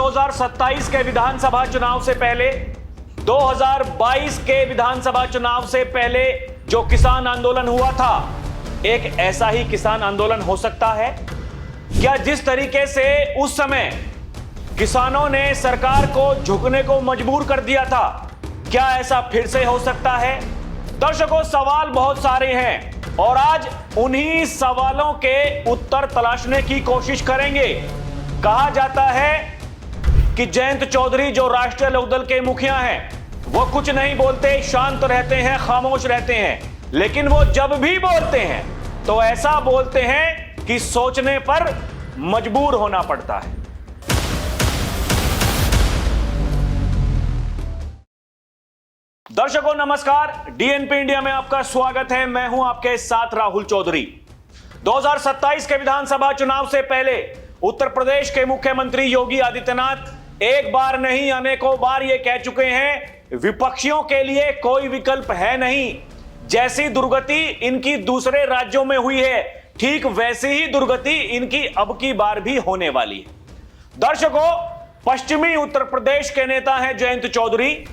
2027 के विधानसभा चुनाव से पहले, 2022 के विधानसभा चुनाव से पहले जो किसान आंदोलन हुआ था, एक ऐसा ही किसान आंदोलन हो सकता है क्या? जिस तरीके से उस समय किसानों ने सरकार को झुकने को मजबूर कर दिया था, क्या ऐसा फिर से हो सकता है? दर्शकों, सवाल बहुत सारे हैं और आज उन्हीं सवालों के उत्तर तलाशने की कोशिश करेंगे। कहा जाता है कि जयंत चौधरी जो राष्ट्रीय लोकदल के मुखिया हैं, वो कुछ नहीं बोलते, शांत रहते हैं, खामोश रहते हैं, लेकिन वो जब भी बोलते हैं तो ऐसा बोलते हैं कि सोचने पर मजबूर होना पड़ता है। दर्शकों नमस्कार, डीएनपी इंडिया में आपका स्वागत है। मैं हूं आपके साथ राहुल चौधरी। 2027 के विधानसभा चुनाव से पहले उत्तर प्रदेश के मुख्यमंत्री योगी आदित्यनाथ एक बार नहीं अनेकों बार यह कह चुके हैं, विपक्षियों के लिए कोई विकल्प है नहीं। जैसी दुर्गति इनकी दूसरे राज्यों में हुई है, ठीक वैसी ही दुर्गति इनकी अब की बार भी होने वाली है। दर्शकों, पश्चिमी उत्तर प्रदेश के नेता हैं जयंत चौधरी,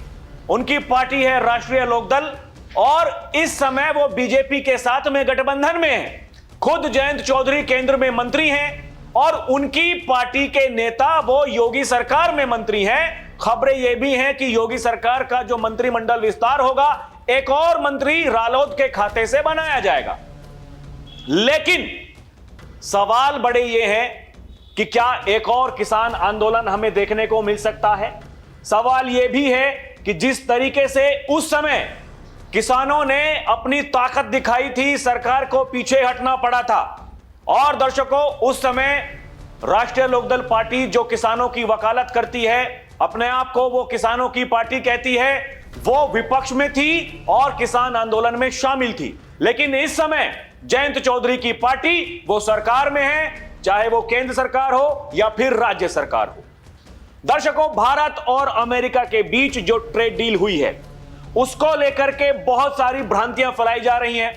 उनकी पार्टी है राष्ट्रीय लोकदल और इस समय वो बीजेपी के साथ में गठबंधन में है। खुद जयंत चौधरी केंद्र में मंत्री हैं और उनकी पार्टी के नेता वो योगी सरकार में मंत्री हैं। खबरें ये भी हैं कि योगी सरकार का जो मंत्रिमंडल विस्तार होगा, एक और मंत्री रालोद के खाते से बनाया जाएगा। लेकिन सवाल बड़े ये हैं कि क्या एक और किसान आंदोलन हमें देखने को मिल सकता है? सवाल यह भी है कि जिस तरीके से उस समय किसानों ने अपनी ताकत दिखाई थी, सरकार को पीछे हटना पड़ा था। और दर्शकों, उस समय राष्ट्रीय लोकदल पार्टी जो किसानों की वकालत करती है, अपने आप को वो किसानों की पार्टी कहती है, वो विपक्ष में थी और किसान आंदोलन में शामिल थी। लेकिन इस समय जयंत चौधरी की पार्टी वो सरकार में है, चाहे वो केंद्र सरकार हो या फिर राज्य सरकार हो। दर्शकों, भारत और अमेरिका के बीच जो ट्रेड डील हुई है, उसको लेकर के बहुत सारी भ्रांतियां फैलाई जा रही हैं,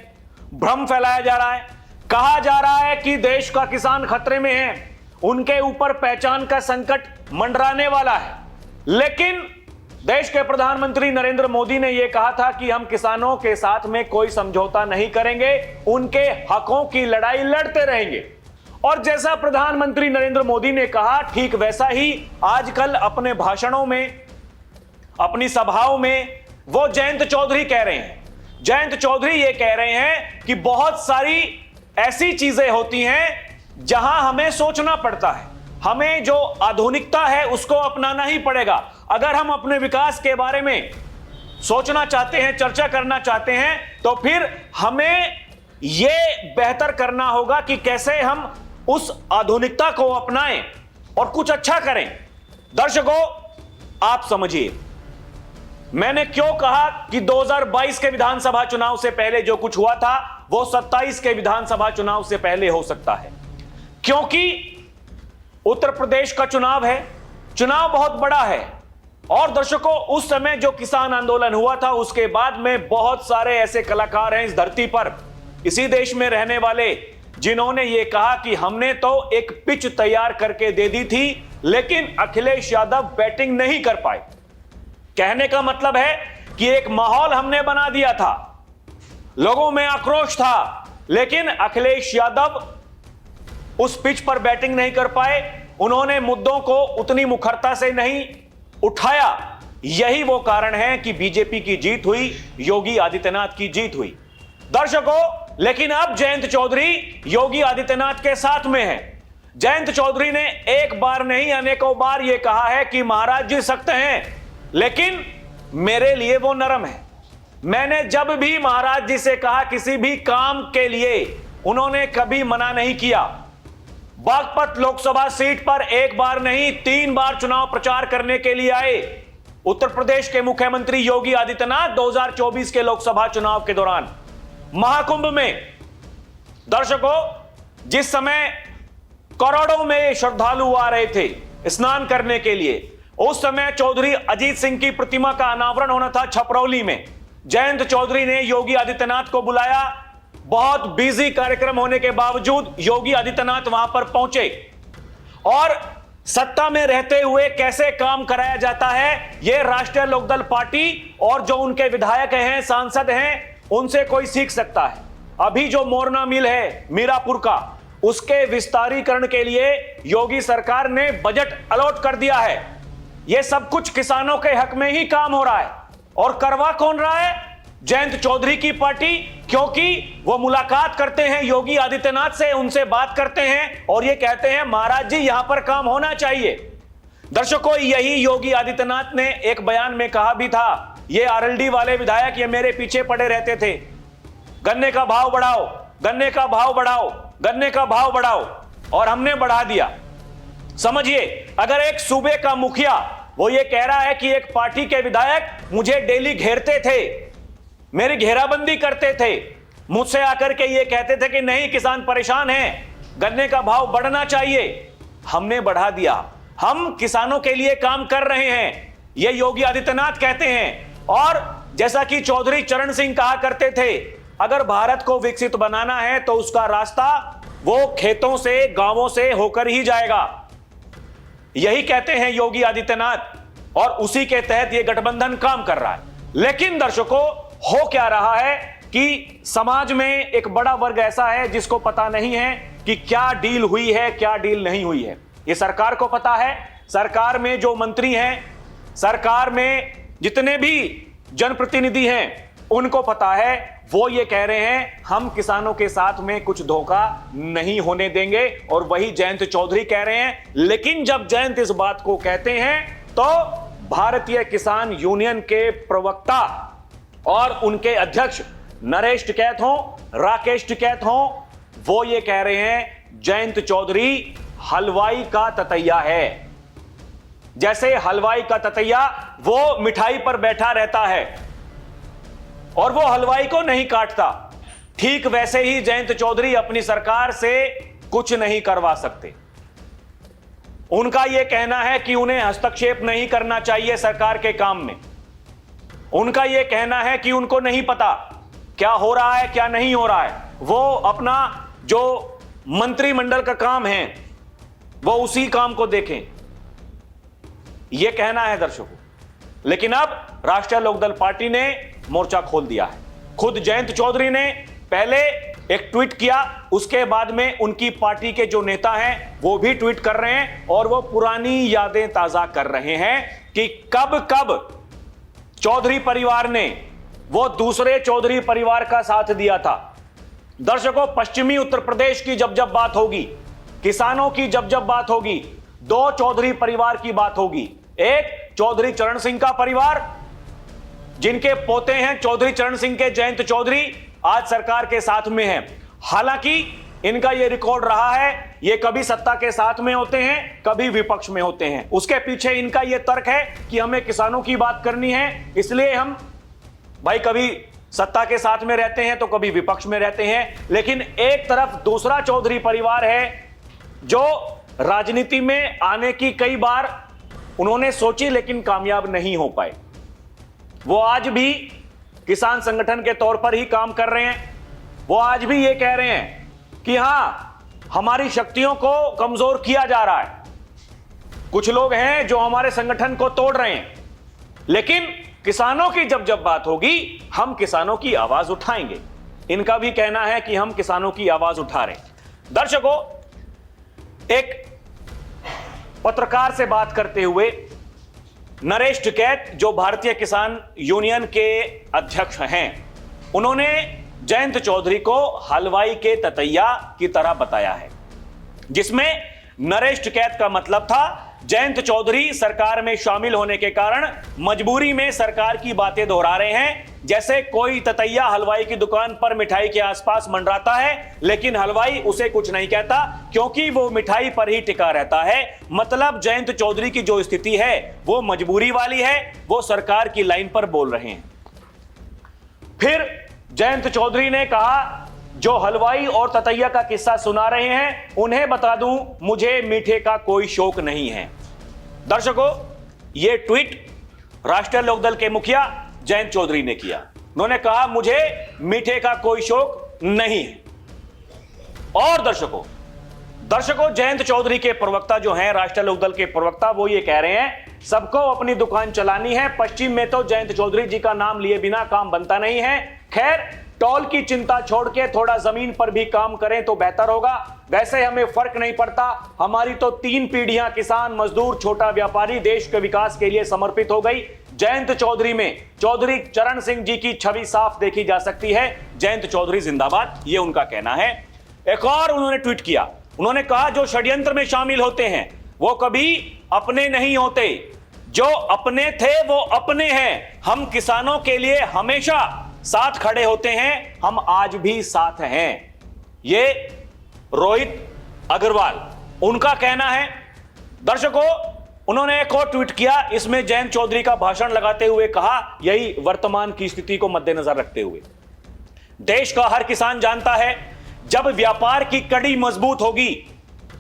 भ्रम फैलाया जा रहा है। कहा जा रहा है कि देश का किसान खतरे में है, उनके ऊपर पहचान का संकट मंडराने वाला है। लेकिन देश के प्रधानमंत्री नरेंद्र मोदी ने यह कहा था कि हम किसानों के साथ में कोई समझौता नहीं करेंगे, उनके हकों की लड़ाई लड़ते रहेंगे। और जैसा प्रधानमंत्री नरेंद्र मोदी ने कहा, ठीक वैसा ही आजकल अपने भाषणों में, अपनी सभाओं में वो जयंत चौधरी कह रहे हैं। जयंत चौधरी ये कह रहे हैं कि बहुत सारी ऐसी चीजें होती हैं जहां हमें सोचना पड़ता है, हमें जो आधुनिकता है उसको अपनाना ही पड़ेगा। अगर हम अपने विकास के बारे में सोचना चाहते हैं, चर्चा करना चाहते हैं, तो फिर हमें यह बेहतर करना होगा कि कैसे हम उस आधुनिकता को अपनाएं और कुछ अच्छा करें। दर्शकों, आप समझिए मैंने क्यों कहा कि 2022 के विधानसभा चुनाव से पहले जो कुछ हुआ था वो 27 के विधानसभा चुनाव से पहले हो सकता है। क्योंकि उत्तर प्रदेश का चुनाव है, चुनाव बहुत बड़ा है। और दर्शकों, उस समय जो किसान आंदोलन हुआ था, उसके बाद में बहुत सारे ऐसे कलाकार हैं इस धरती पर, इसी देश में रहने वाले, जिन्होंने ये कहा कि हमने तो एक पिच तैयार करके दे दी थी, लेकिन अखिलेश यादव बैटिंग नहीं कर पाए। कहने का मतलब है कि एक माहौल हमने बना दिया था, लोगों में आक्रोश था, लेकिन अखिलेश यादव उस पिच पर बैटिंग नहीं कर पाए। उन्होंने मुद्दों को उतनी मुखरता से नहीं उठाया। यही वो कारण है कि बीजेपी की जीत हुई, योगी आदित्यनाथ की जीत हुई। दर्शकों, लेकिन अब जयंत चौधरी योगी आदित्यनाथ के साथ में है। जयंत चौधरी ने एक बार नहीं अनेकों बार यह कहा है कि महाराज जी सख्त हैं, लेकिन मेरे लिए वो नरम है। मैंने जब भी महाराज जी से कहा किसी भी काम के लिए, उन्होंने कभी मना नहीं किया। बागपत लोकसभा सीट पर एक बार नहीं 3 बार चुनाव प्रचार करने के लिए आए उत्तर प्रदेश के मुख्यमंत्री योगी आदित्यनाथ 2024 के लोकसभा चुनाव के दौरान। महाकुंभ में दर्शकों, जिस समय करोड़ों में श्रद्धालु आ रहे थे स्नान करने के लिए, उस समय चौधरी अजीत सिंह की प्रतिमा का अनावरण होना था छपरौली में। जयंत चौधरी ने योगी आदित्यनाथ को बुलाया। बहुत बिजी कार्यक्रम होने के बावजूद योगी आदित्यनाथ वहां पर पहुंचे और सत्ता में रहते हुए कैसे काम कराया जाता है, यह राष्ट्रीय लोकदल पार्टी और जो उनके विधायक हैं, सांसद हैं, उनसे कोई सीख सकता है। अभी जो मोरना मिल है मीरापुर का, उसके विस्तारीकरण के लिए योगी सरकार ने बजट अलॉट कर दिया है। यह सब कुछ किसानों के हक में ही काम हो रहा है। और करवा कौन रहा है? जयंत चौधरी की पार्टी, क्योंकि वो मुलाकात करते हैं योगी आदित्यनाथ से, उनसे बात करते हैं और ये कहते हैं महाराज जी यहां पर काम होना चाहिए। दर्शकों, यही योगी आदित्यनाथ ने एक बयान में कहा भी था, ये आरएलडी वाले विधायक ये मेरे पीछे पड़े रहते थे, गन्ने का भाव बढ़ाओ, गन्ने का भाव बढ़ाओ, गन्ने का भाव बढ़ाओ, और हमने बढ़ा दिया। समझिए, अगर एक सूबे का मुखिया वो ये कह रहा है कि एक पार्टी के विधायक मुझे डेली घेरते थे, मेरी घेराबंदी करते थे, मुझसे आकर के ये कहते थे कि नहीं किसान परेशान हैं, गन्ने का भाव बढ़ना चाहिए, हमने बढ़ा दिया, हम किसानों के लिए काम कर रहे हैं, ये योगी आदित्यनाथ कहते हैं। और जैसा कि चौधरी चरण सिंह कहा करते थे, अगर भारत को विकसित बनाना है तो उसका रास्ता वो खेतों से, गांवों से होकर ही जाएगा, यही कहते हैं योगी आदित्यनाथ, और उसी के तहत ये गठबंधन काम कर रहा है। लेकिन दर्शकों, हो क्या रहा है कि समाज में एक बड़ा वर्ग ऐसा है जिसको पता नहीं है कि क्या डील हुई है, क्या डील नहीं हुई है। ये सरकार को पता है, सरकार में जो मंत्री हैं, सरकार में जितने भी जनप्रतिनिधि हैं, उनको पता है। वो ये कह रहे हैं हम किसानों के साथ में कुछ धोखा नहीं होने देंगे, और वही जयंत चौधरी कह रहे हैं। लेकिन जब जयंत इस बात को कहते हैं तो भारतीय किसान यूनियन के प्रवक्ता और उनके अध्यक्ष नरेश टिकैत हो, राकेश टिकैत हो, वो ये कह रहे हैं जयंत चौधरी हलवाई का ततैया है। जैसे हलवाई का ततैया वो मिठाई पर बैठा रहता है और वो हलवाई को नहीं काटता, ठीक वैसे ही जयंत चौधरी अपनी सरकार से कुछ नहीं करवा सकते। उनका यह कहना है कि उन्हें हस्तक्षेप नहीं करना चाहिए सरकार के काम में। उनका यह कहना है कि उनको नहीं पता क्या हो रहा है, क्या नहीं हो रहा है, वो अपना जो मंत्रिमंडल का काम है वो उसी काम को देखें, यह कहना है दर्शकों। लेकिन अब राष्ट्रीय लोकदल पार्टी ने मोर्चा खोल दिया है। खुद जयंत चौधरी ने पहले एक ट्वीट किया, उसके बाद में उनकी पार्टी के जो नेता हैं वो भी ट्वीट कर रहे हैं और वो पुरानी यादें ताजा कर रहे हैं कि कब कब चौधरी परिवार ने वो दूसरे चौधरी परिवार का साथ दिया था। दर्शकों, पश्चिमी उत्तर प्रदेश की जब जब बात होगी, किसानों की जब जब बात होगी, दो चौधरी परिवार की बात होगी। एक चौधरी चरण सिंह का परिवार, जिनके पोते हैं चौधरी चरण सिंह के जयंत चौधरी, आज सरकार के साथ में हैं। हालांकि इनका यह रिकॉर्ड रहा है, ये कभी सत्ता के साथ में होते हैं, कभी विपक्ष में होते हैं। उसके पीछे इनका यह तर्क है कि हमें किसानों की बात करनी है, इसलिए हम भाई कभी सत्ता के साथ में रहते हैं तो कभी विपक्ष में रहते हैं। लेकिन एक तरफ दूसरा चौधरी परिवार है जो राजनीति में आने की कई बार उन्होंने सोची लेकिन कामयाब नहीं हो पाए। वो आज भी किसान संगठन के तौर पर ही काम कर रहे हैं। वो आज भी ये कह रहे हैं कि हां, हमारी शक्तियों को कमजोर किया जा रहा है, कुछ लोग हैं जो हमारे संगठन को तोड़ रहे हैं, लेकिन किसानों की जब जब बात होगी हम किसानों की आवाज उठाएंगे। इनका भी कहना है कि हम किसानों की आवाज उठा रहे हैं। दर्शकों, एक पत्रकार से बात करते हुए नरेश टिकैत, जो भारतीय किसान यूनियन के अध्यक्ष हैं, उन्होंने जयंत चौधरी को हलवाई के ततैया की तरह बताया है, जिसमें नरेश टिकैत का मतलब था जयंत चौधरी सरकार में शामिल होने के कारण मजबूरी में सरकार की बातें दोहरा रहे हैं। जैसे कोई ततैया हलवाई की दुकान पर मिठाई के आसपास मंडराता है, लेकिन हलवाई उसे कुछ नहीं कहता क्योंकि वो मिठाई पर ही टिका रहता है। मतलब जयंत चौधरी की जो स्थिति है वो मजबूरी वाली है, वो सरकार की लाइन पर बोल रहे हैं। फिर जयंत चौधरी ने कहा, जो हलवाई और ततैया का किस्सा सुना रहे हैं उन्हें बता दूं, मुझे मीठे का कोई शौक नहीं है। दर्शकों, यह ट्वीट राष्ट्रीय लोकदल के मुखिया जयंत चौधरी ने किया। उन्होंने कहा मुझे मीठे का कोई शौक नहीं है। और दर्शकों, दर्शकों, जयंत चौधरी के प्रवक्ता जो हैं, राष्ट्रीय लोकदल के प्रवक्ता, वो ये कह रहे हैं सबको अपनी दुकान चलानी है। पश्चिम में तो जयंत चौधरी जी का नाम लिए बिना काम बनता नहीं है। खैर, टोल की चिंता छोड़ के थोड़ा जमीन पर भी काम करें तो बेहतर होगा। वैसे हमें फर्क नहीं पड़ता, हमारी तो 3 पीढ़ियां किसान, मजदूर, छोटा व्यापारी देश के विकास के लिए समर्पित हो गई। जयंत चौधरी में चौधरी चरण सिंह जी की छवि साफ देखी जा सकती है। जयंत चौधरी जिंदाबाद, ये उनका कहना है। एक और उन्होंने ट्वीट किया, उन्होंने कहा जो षड्यंत्र में शामिल होते हैं वो कभी अपने नहीं होते, जो अपने थे वो अपने हैं। हम किसानों के लिए हमेशा साथ खड़े होते हैं, हम आज भी साथ हैं। ये रोहित अग्रवाल उनका कहना है। दर्शकों, उन्होंने एक और ट्वीट किया, इसमें जयंत चौधरी का भाषण लगाते हुए कहा, यही वर्तमान की स्थिति को मद्देनजर रखते हुए, देश का हर किसान जानता है जब व्यापार की कड़ी मजबूत होगी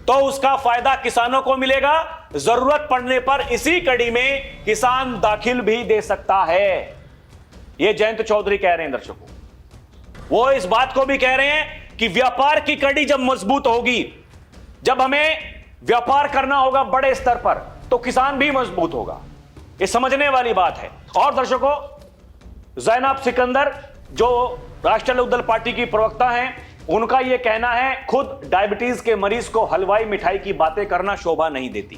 तो उसका फायदा किसानों को मिलेगा। जरूरत पड़ने पर इसी कड़ी में किसान दाखिल भी दे सकता है। यह जयंत चौधरी कह रहे हैं। दर्शकों, वो इस बात को भी कह रहे हैं कि व्यापार की कड़ी जब मजबूत होगी, जब हमें व्यापार करना होगा बड़े स्तर पर, तो किसान भी मजबूत होगा। यह समझने वाली बात है। और दर्शकों, जैनब सिकंदर जो राष्ट्रीय लोकदल पार्टी की प्रवक्ता हैं, उनका यह कहना है खुद डायबिटीज के मरीज को हलवाई मिठाई की बातें करना शोभा नहीं देती।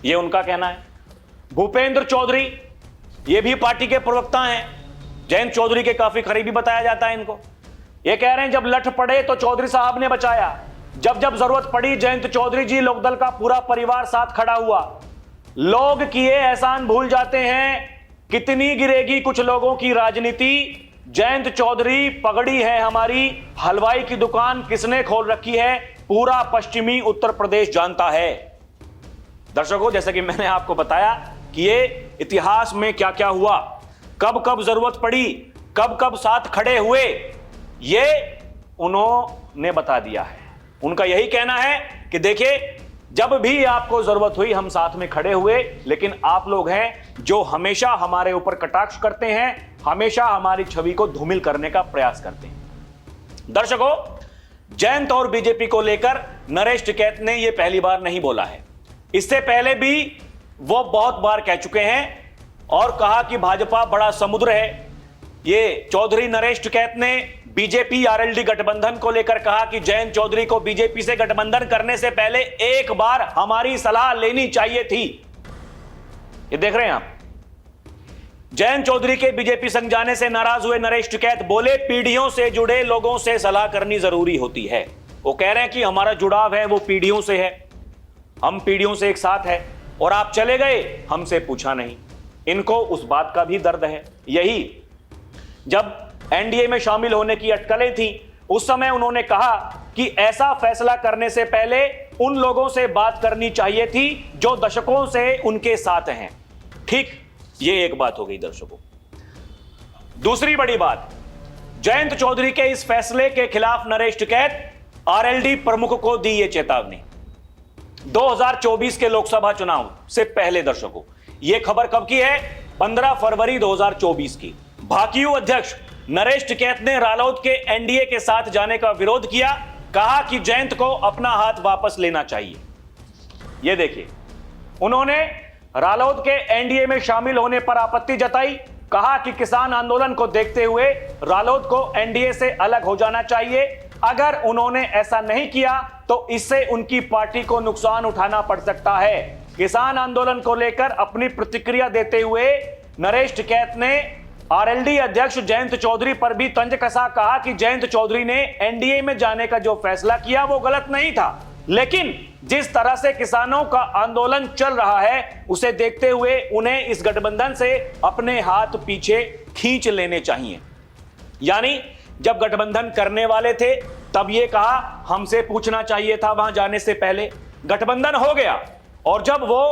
यह उनका कहना है। भूपेंद्र चौधरी, ये भी पार्टी के प्रवक्ता हैं, जयंत चौधरी के काफी करीबी बताया जाता है इनको। ये कह रहे हैं जब लठ पड़े तो चौधरी साहब ने बचाया, जब जब जरूरत पड़ी जयंत चौधरी जी लोकदल का पूरा परिवार साथ खड़ा हुआ। लोग किए एहसान भूल जाते हैं, कितनी गिरेगी कुछ लोगों की राजनीति। जयंत चौधरी पगड़ी है हमारी, हलवाई की दुकान किसने खोल रखी है पूरा पश्चिमी उत्तर प्रदेश जानता है। दर्शकों, जैसे कि मैंने आपको बताया कि ये इतिहास में क्या क्या हुआ, कब कब जरूरत पड़ी, कब कब साथ खड़े हुए, ये उन्होंने बता दिया है। उनका यही कहना है कि देखिए, जब भी आपको जरूरत हुई हम साथ में खड़े हुए, लेकिन आप लोग हैं जो हमेशा हमारे ऊपर कटाक्ष करते हैं, हमेशा हमारी छवि को धूमिल करने का प्रयास करते हैं। दर्शकों, जयंत और बीजेपी को लेकर नरेश टिकैत ने यह पहली बार नहीं बोला है। इससे पहले भी वो बहुत बार कह चुके हैं और कहा कि भाजपा बड़ा समुद्र है। ये चौधरी नरेश टिकैत ने बीजेपी आरएलडी गठबंधन को लेकर कहा कि जयंत चौधरी को बीजेपी से गठबंधन करने से पहले एक बार हमारी सलाह लेनी चाहिए थी। ये देख रहे हैं आप। जयंत चौधरी के बीजेपी संग जाने से नाराज हुए नरेश टिकैत बोले, पीढ़ियों से जुड़े लोगों से सलाह करनी जरूरी होती है। वो कह रहे हैं कि हमारा जुड़ाव है वो पीढ़ियों से है, हम पीढ़ियों से एक साथ है, और आप चले गए, हमसे पूछा नहीं। इनको उस बात का भी दर्द है। यही जब एनडीए में शामिल होने की अटकलें थी, उस समय उन्होंने कहा कि ऐसा फैसला करने से पहले उन लोगों से बात करनी चाहिए थी जो दशकों से उनके साथ हैं। ठीक, ये एक बात हो गई। दर्शकों, दूसरी बड़ी बात, जयंत चौधरी के इस फैसले के खिलाफ नरेश टिकैत आरएलडी प्रमुख को दी ये चेतावनी 2024 के लोकसभा चुनाव से पहले। दर्शकों, यह खबर कब की है? 15 फरवरी 2024 की। भाकियू अध्यक्ष नरेश टिकैत ने रालोद के एनडीए के साथ जाने का विरोध किया, कहा कि जयंत को अपना हाथ वापस लेना चाहिए। यह देखिए, उन्होंने रालोद के एनडीए में शामिल होने पर आपत्ति जताई, कहा कि किसान आंदोलन को देखते हुए रालोद को एनडीए से अलग हो जाना चाहिए। अगर उन्होंने ऐसा नहीं किया तो इससे उनकी पार्टी को नुकसान उठाना पड़ सकता है। किसान आंदोलन को लेकर अपनी प्रतिक्रिया देते हुए नरेश टिकैत ने आरएलडी अध्यक्ष जयंत चौधरी पर भी तंज कसा, कहा कि जयंत चौधरी ने एनडीए में जाने का जो फैसला किया वो गलत नहीं था, लेकिन जिस तरह से किसानों का आंदोलन चल रहा है उसे देखते हुए उन्हें इस गठबंधन से अपने हाथ पीछे खींच लेने चाहिए। यानी जब गठबंधन करने वाले थे तब ये कहा हमसे पूछना चाहिए था वहां जाने से पहले। गठबंधन हो गया और जब वो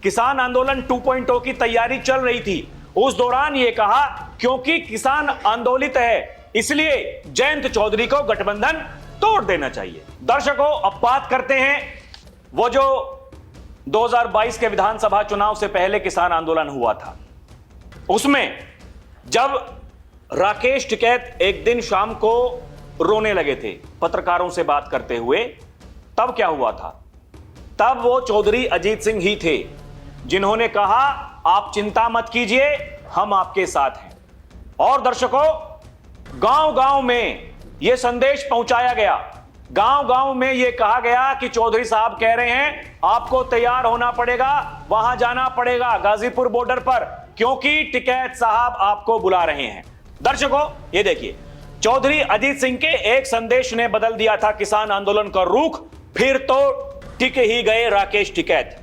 किसान आंदोलन 2.0 की तैयारी चल रही थी, उस दौरान ये कहा क्योंकि किसान आंदोलित है इसलिए जयंत चौधरी को गठबंधन तोड़ देना चाहिए। दर्शकों, अब बात करते हैं वो जो 2022 के विधानसभा चुनाव से पहले किसान आंदोलन हुआ था, उसमें जब राकेश टिकैत एक दिन शाम को रोने लगे थे पत्रकारों से बात करते हुए, तब क्या हुआ था? तब वो चौधरी अजीत सिंह ही थे जिन्होंने कहा आप चिंता मत कीजिए, हम आपके साथ हैं। और दर्शकों, गांव-गांव में यह संदेश पहुंचाया गया, गांव-गांव में यह कहा गया कि चौधरी साहब कह रहे हैं आपको तैयार होना पड़ेगा, वहां जाना पड़ेगा गाजीपुर बॉर्डर पर, क्योंकि टिकैत साहब आपको बुला रहे हैं। दर्शकों, ये देखिए, चौधरी अजीत सिंह के एक संदेश ने बदल दिया था किसान आंदोलन का रुख। फिर तो टिक ही गए राकेश टिकैत।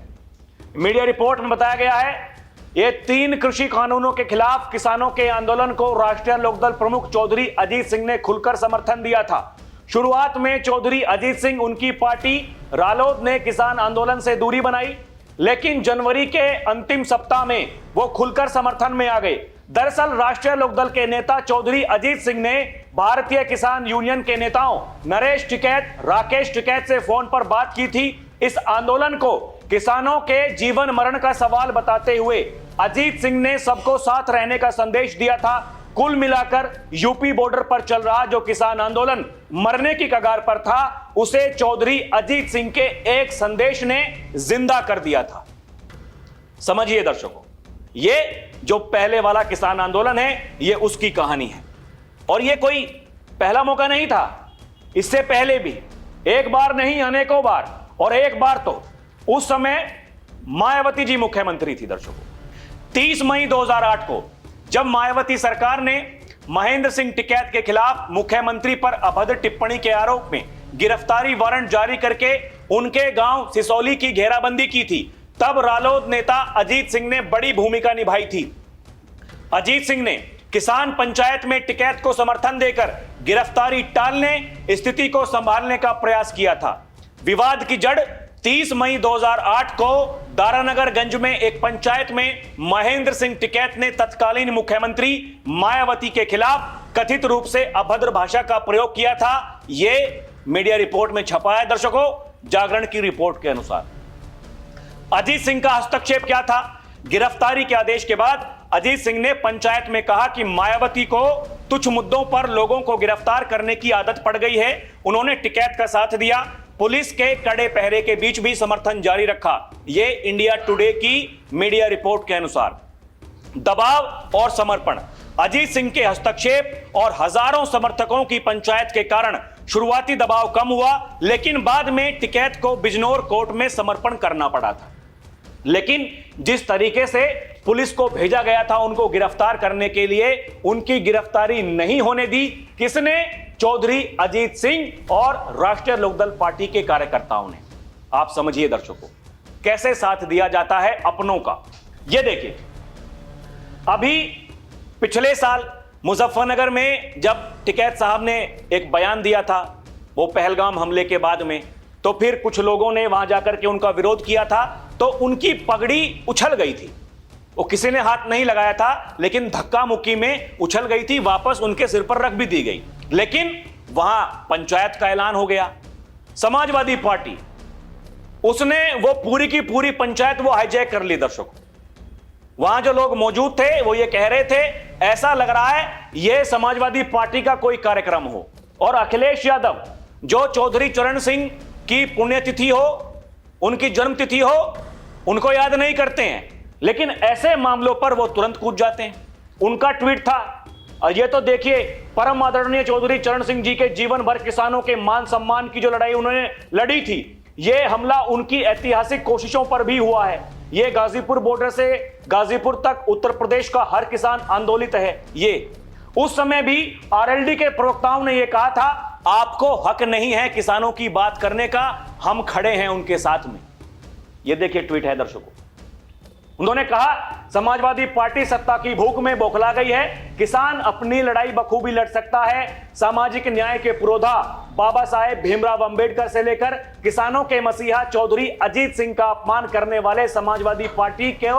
मीडिया रिपोर्ट में बताया गया है ये 3 कृषि कानूनों के खिलाफ किसानों के आंदोलन को राष्ट्रीय लोकदल प्रमुख चौधरी अजीत सिंह ने खुलकर समर्थन दिया था। शुरुआत में चौधरी अजीत सिंह, उनकी पार्टी रालोद ने किसान आंदोलन से दूरी बनाई, लेकिन जनवरी के अंतिम सप्ताह में वो खुलकर समर्थन में आ गए। दरअसल राष्ट्रीय लोकदल के नेता चौधरी अजीत सिंह ने भारतीय किसान यूनियन के नेताओं नरेश टिकैत, राकेश टिकैत से फोन पर बात की थी। इस आंदोलन को किसानों के जीवन मरण का सवाल बताते हुए अजीत सिंह ने सबको साथ रहने का संदेश दिया था। कुल मिलाकर यूपी बॉर्डर पर चल रहा जो किसान आंदोलन मरने की कगार पर था, उसे चौधरी अजीत सिंह के एक संदेश ने जिंदा कर दिया था। समझिए दर्शकों, ये जो पहले वाला किसान आंदोलन है, ये उसकी कहानी है। और ये कोई पहला मौका नहीं था, इससे पहले भी एक बार नहीं अनेकों बार, और एक बार तो उस समय मायावती जी मुख्यमंत्री थी। दर्शकों, 30 मई 2008 को जब मायावती सरकार ने महेंद्र सिंह टिकैत के खिलाफ मुख्यमंत्री पर अभद्र टिप्पणी के आरोप में गिरफ्तारी वारंट जारी करके उनके गांव सिसौली की घेराबंदी की थी, तब रालोद नेता अजीत सिंह ने बड़ी भूमिका निभाई थी। अजीत सिंह ने किसान पंचायत में टिकैत को समर्थन देकर गिरफ्तारी टालने, स्थिति को संभालने का प्रयास किया था। विवाद की जड़ 30 मई 2008 को दारानगरगंज में एक पंचायत में महेंद्र सिंह टिकैत ने तत्कालीन मुख्यमंत्री मायावती के खिलाफ कथित रूप से अभद्र भाषा का प्रयोग किया था। यह मीडिया रिपोर्ट में छपा है। दर्शकों, जागरण की रिपोर्ट के अनुसार अजीत सिंह का हस्तक्षेप क्या था? गिरफ्तारी के आदेश के बाद अजीत सिंह ने पंचायत में कहा कि मायावती को तुच्छ मुद्दों पर लोगों को गिरफ्तार करने की आदत पड़ गई है। उन्होंने टिकैत का साथ दिया, पुलिस के कड़े पहरे के बीच भी समर्थन जारी रखा। यह इंडिया टुडे की मीडिया रिपोर्ट के अनुसार दबाव और समर्पण, अजीत सिंह के हस्तक्षेप और हजारों समर्थकों की पंचायत के कारण शुरुआती दबाव कम हुआ, लेकिन बाद में टिकैत को बिजनौर कोर्ट में समर्पण करना पड़ा था। लेकिन जिस तरीके से पुलिस को भेजा गया था उनको गिरफ्तार करने के लिए, उनकी गिरफ्तारी नहीं होने दी। किसने? चौधरी अजीत सिंह और राष्ट्रीय लोकदल पार्टी के कार्यकर्ताओं ने। आप समझिए दर्शकों, कैसे साथ दिया जाता है अपनों का। यह देखिए, अभी पिछले साल मुजफ्फरनगर में जब टिकैत साहब ने एक बयान दिया था वो पहलगाम हमले के बाद में, तो फिर कुछ लोगों ने वहां जाकर के उनका विरोध किया था, तो उनकी पगड़ी उछल गई थी। वो किसी ने हाथ नहीं लगाया था, लेकिन धक्का मुक्की में उछल गई थी, वापस उनके सिर पर रख भी दी गई। लेकिन वहां पंचायत का ऐलान हो गया। समाजवादी पार्टी, उसने वो पूरी की पूरी पंचायत वो हाईजैक कर ली। दर्शकों, वहां जो लोग मौजूद थे वो ये कह रहे थे ऐसा लग रहा है ये समाजवादी पार्टी का कोई कार्यक्रम हो, और अखिलेश यादव जो चौधरी चरण सिंह की पुण्यतिथि हो, उनकी जन्मतिथि हो, उनको याद नहीं करते हैं, लेकिन ऐसे मामलों पर वो तुरंत कूद जाते हैं। उनका ट्वीट था, और ये तो देखिए, परम आदरणीय चौधरी चरण सिंह जी के जीवन भर किसानों के मान सम्मान की जो लड़ाई उन्होंने लड़ी थी, ये हमला उनकी ऐतिहासिक कोशिशों पर भी हुआ है। ये गाजीपुर बॉर्डर से गाजीपुर तक उत्तर प्रदेश का हर किसान आंदोलित है। ये उस समय भी आरएलडी के प्रवक्ताओं ने यह कहा था आपको हक नहीं है किसानों की बात करने का, हम खड़े हैं उनके साथ में। यह देखिए ट्वीट है दर्शकों, उन्होंने कहा समाजवादी पार्टी सत्ता की भूख में बौखला गई है, किसान अपनी लड़ाई बखूबी लड़ सकता है। सामाजिक न्याय के पुरोधा बाबा साहेब भीमराव अंबेडकर से लेकर किसानों के मसीहा चौधरी अजीत सिंह का अपमान करने वाले समाजवादी पार्टी के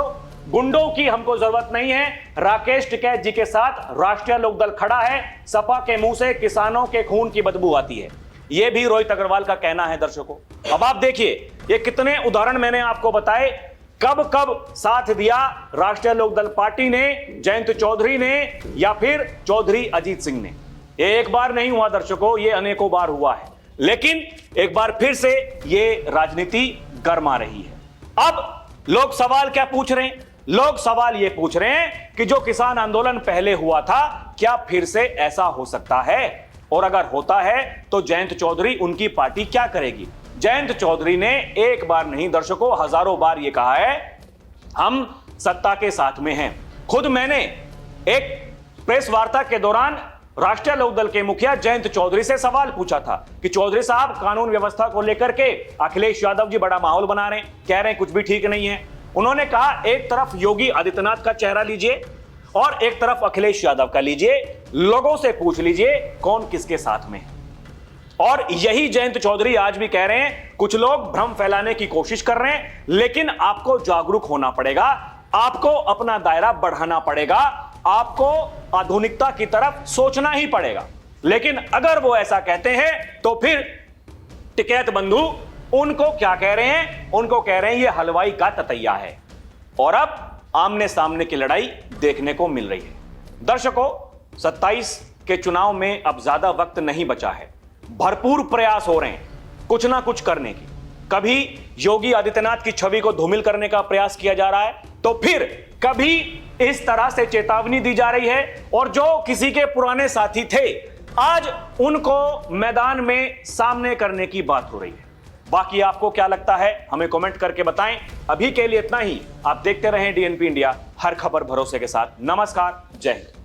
गुंडों की हमको जरूरत नहीं है। राकेश टिकैत जी के साथ राष्ट्रीय लोकदल खड़ा है। सपा के मुंह से किसानों के खून की बदबू आती है, यह भी रोहित अग्रवाल का कहना है। दर्शकों, अब आप देखिए ये कितने उदाहरण मैंने आपको बताए, कब कब साथ दिया राष्ट्रीय लोकदल पार्टी ने, जयंत चौधरी ने या फिर चौधरी अजीत सिंह ने। ये एक बार नहीं हुआ दर्शकों, ये अनेकों बार हुआ है। लेकिन एक बार फिर से ये राजनीति गर्मा रही है। अब लोग सवाल क्या पूछ रहे हैं? लोग सवाल ये पूछ रहे हैं कि जो किसान आंदोलन पहले हुआ था, क्या फिर से ऐसा हो सकता है? और अगर होता है तो जयंत चौधरी, उनकी पार्टी क्या करेगी? जयंत चौधरी ने एक बार नहीं दर्शकों, हजारों बार यह कहा है, हम सत्ता के साथ में हैं। खुद मैंने एक प्रेस वार्ता के दौरान राष्ट्रीय लोकदल के मुखिया जयंत चौधरी से सवाल पूछा था कि चौधरी साहब, कानून व्यवस्था को लेकर के अखिलेश यादव जी बड़ा माहौल बना रहे हैं, कह रहे हैं कुछ भी ठीक नहीं है। उन्होंने कहा, एक तरफ योगी आदित्यनाथ का चेहरा लीजिए और एक तरफ अखिलेश यादव का लीजिए, लोगों से पूछ लीजिए कौन किसके साथ में है। और यही जयंत चौधरी आज भी कह रहे हैं, कुछ लोग भ्रम फैलाने की कोशिश कर रहे हैं, लेकिन आपको जागरूक होना पड़ेगा, आपको अपना दायरा बढ़ाना पड़ेगा, आपको आधुनिकता की तरफ सोचना ही पड़ेगा। लेकिन अगर वो ऐसा कहते हैं तो फिर टिकैत बंधु उनको क्या कह रहे हैं? उनको कह रहे हैं ये हलवाई का ततैया है। और अब आमने सामने की लड़ाई देखने को मिल रही है। दर्शकों, 27 के चुनाव में अब ज्यादा वक्त नहीं बचा है। भरपूर प्रयास हो रहे हैं कुछ ना कुछ करने की। कभी योगी आदित्यनाथ की छवि को धूमिल करने का प्रयास किया जा रहा है, तो फिर कभी इस तरह से चेतावनी दी जा रही है, और जो किसी के पुराने साथी थे आज उनको मैदान में सामने करने की बात हो रही है। बाकी आपको क्या लगता है, हमें कमेंट करके बताएं। अभी के लिए इतना ही। आप देखते रहें डीएनपी इंडिया, हर खबर भरोसे के साथ। नमस्कार, जय हिंद।